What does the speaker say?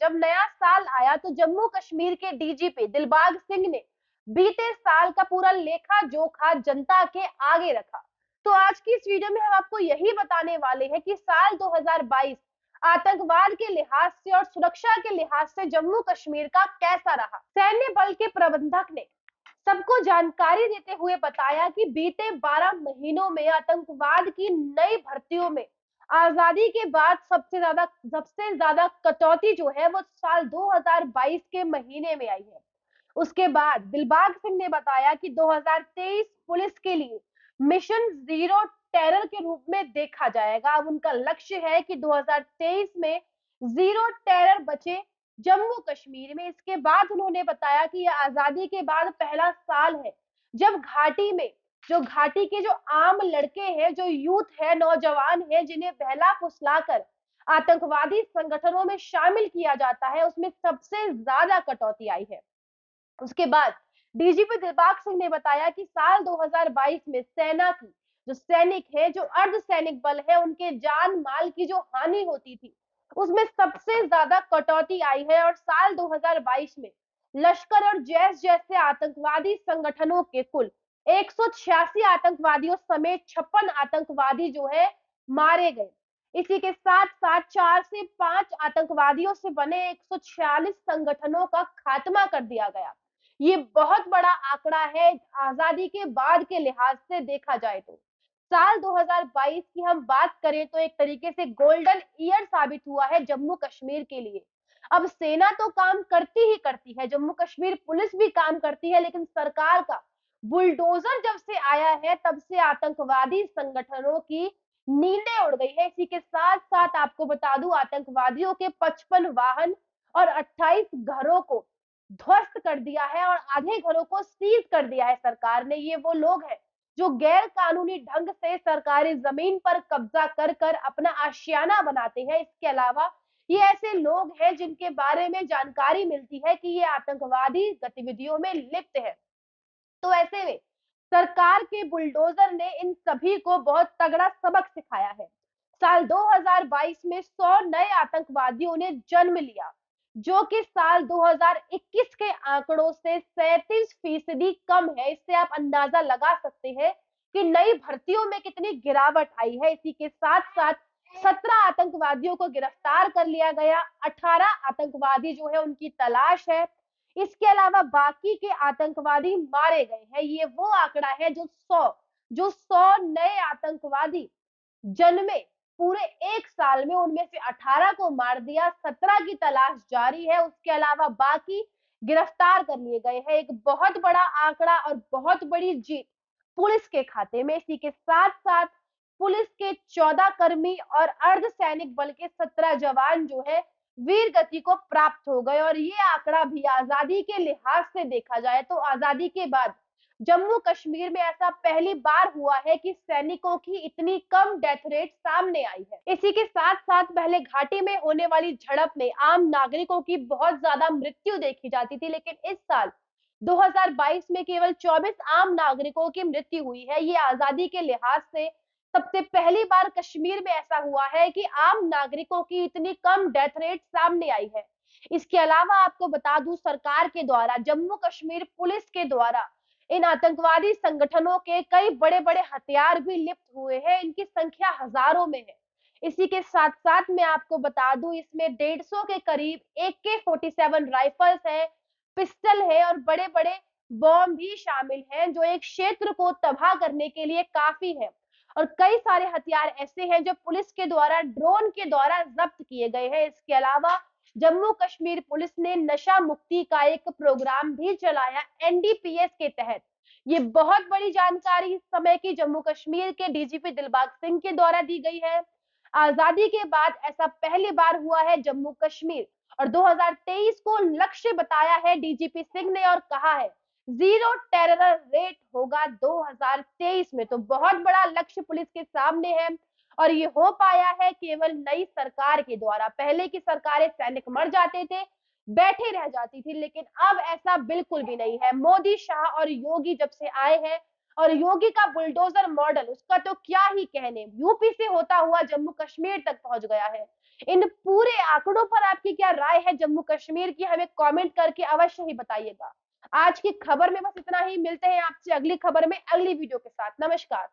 जब नया साल आया तो जम्मू कश्मीर के डीजीपी दिलबाग सिंह ने बीते साल का पूरा लेखा जोखा जनता के आगे रखा। तो आज की इस वीडियो में हम आपको यही बताने वाले हैं कि साल 2022 आतंकवाद के लिहाज से और सुरक्षा के लिहाज से जम्मू कश्मीर का कैसा रहा। सैन्य बल के प्रबंधक ने सबको जानकारी देते हुए बताया कि बीते 12 महीनों में आतंकवाद की नई भर्तियों में आजादी के बाद सबसे ज्यादा कटौती जो है वो साल 2022 के महीने में आई है। उसके बाद दिलबाग सिंह ने बताया कि 2023 पुलिस के लिए मिशन जीरो टेरर के रूप में देखा जाएगा। अब उनका लक्ष्य है कि 2023 में जीरो टेरर बचे जम्मू कश्मीर में। इसके बाद उन्होंने बताया कि यह आजादी के बाद पहला साल है जब घाटी के जो आम लड़के हैं, जो यूथ है, नौजवान है, जिन्हें बहला फुसलाकर आतंकवादी संगठनों में शामिल किया जाता है, उसमें सबसे ज्यादा कटौती आई है। उसके बाद डीजीपी दिलबाग सिंह ने बताया कि साल 2022 में सेना की जो सैनिक है, जो अर्धसैनिक बल है, उनके जान माल की जो हानि होती थी उसमें सबसे ज्यादा कटौती आई है। और साल 2022 में लश्कर और जैश जैसे आतंकवादी संगठनों के कुल 186 आतंकवादियों समेत 56 आतंकवादी जो है मारे गए। इसी के साथ साथ 4 से 5 आतंकवादियों से बने 146 संगठनों का खात्मा कर दिया गया। ये बहुत बड़ा आंकड़ा है आजादी के बाद के लिहाज से देखा जाए तो। साल 2022 की हम बात करें तो एक तरीके से गोल्डन ईयर साबित हुआ है जम्मू कश्मीर के लिए। अब सेना तो काम करती ही करती है, जम्मू कश्मीर पुलिस भी काम करती है, लेकिन सरकार का बुलडोजर जब से आया है तब से आतंकवादी संगठनों की नींदें उड़ गई है। इसी के साथ साथ आपको बता दूं, आतंकवादियों के 55 वाहन और 28 घरों को ध्वस्त कर दिया है और आधे घरों को सीज कर दिया है सरकार ने। ये वो लोग हैं जो गैर कानूनी ढंग से सरकारी जमीन पर कब्जा कर कर अपना आशियाना बनाते हैं। इसके अलावा ये ऐसे लोग हैं जिनके बारे में जानकारी मिलती है कि ये आतंकवादी गतिविधियों में लिप्त है। तो ऐसे में सरकार के बुलडोजर ने इन सभी को बहुत तगड़ा सबक सिखाया है। साल 2022 में 100 नए आतंकवादियों ने जन्म लिया, जो कि साल 2021 के आंकड़ों से 37% कम है। इससे आप अंदाजा लगा सकते हैं कि नई भर्तियों में कितनी गिरावट आई है। इसी के साथ साथ 17 आतंकवादियों को गिरफ्तार कर लिया गया, 18 आतंकवादी जो है उनकी तलाश है। इसके अलावा बाकी के आतंकवादी मारे गए हैं। ये वो आंकड़ा है जो 100 नए आतंकवादी जन्मे पूरे एक साल में, उनमें से 18 को मार दिया, 17 की तलाश जारी है। उसके अलावा बाकी गिरफ्तार कर लिए गए हैं। एक बहुत बड़ा आंकड़ा और बहुत बड़ी जीत पुलिस के खाते में। इसी के साथ साथ पुलिस के 14 कर्मी और अर्धसैनिक बल के 17 जवान जो है वीर गति को प्राप्त हो गए। और ये आंकड़ा भी आजादी के लिहाज से देखा जाए तो आजादी के बाद जम्मू कश्मीर में ऐसा पहली बार हुआ है कि सैनिकों की इतनी कम डेथ रेट सामने आई है। इसी के साथ साथ पहले घाटी में होने वाली झड़प में आम नागरिकों की बहुत ज्यादा मृत्यु देखी जाती थी, लेकिन इस साल 2022 में केवल 24 आम नागरिकों की मृत्यु हुई है। ये आजादी के लिहाज से सबसे पहली बार कश्मीर में ऐसा हुआ है कि आम नागरिकों की इतनी कम डेथ रेट सामने आई है। इसके अलावा आपको बता दूं, सरकार के द्वारा, जम्मू कश्मीर पुलिस के द्वारा इन आतंकवादी संगठनों के कई बड़े बड़े हथियार भी लिप्त हुए हैं। इनकी संख्या हजारों में है। इसी के साथ साथ मैं आपको बता दूं, इसमें 150 के करीब AK-47 राइफल्स है, पिस्टल है और बड़े बड़े बॉम्ब भी शामिल हैं, जो एक क्षेत्र को तबाह करने के लिए काफी है। और कई सारे हथियार ऐसे हैं जो पुलिस के द्वारा ड्रोन के द्वारा जब्त किए गए हैं। इसके अलावा जम्मू कश्मीर पुलिस ने नशा मुक्ति का एक प्रोग्राम भी चलाया NDPS के तहत। ये बहुत बड़ी जानकारी इस समय की जम्मू कश्मीर के डीजीपी दिलबाग सिंह के द्वारा दी गई है। आजादी के बाद ऐसा पहली बार हुआ है जम्मू कश्मीर, और 2023 को लक्ष्य बताया है डीजीपी सिंह ने और कहा है जीरो टेरर रेट होगा 2023 में। तो बहुत बड़ा लक्ष्य पुलिस के सामने है और ये हो पाया है केवल नई सरकार के द्वारा। पहले की सरकारें सैनिक मर जाते थे, बैठे रह जाती थी, लेकिन अब ऐसा बिल्कुल भी नहीं है। मोदी, शाह और योगी जब से आए हैं, और योगी का बुलडोजर मॉडल, उसका तो क्या ही कहने, यूपी से होता हुआ जम्मू कश्मीर तक पहुंच गया है। इन पूरे आंकड़ों पर आपकी क्या राय है जम्मू कश्मीर की, हमें कमेंट करके अवश्य ही बताइएगा। आज की खबर में बस इतना ही, मिलते हैं आपसे अगली खबर में अगली वीडियो के साथ। नमस्कार।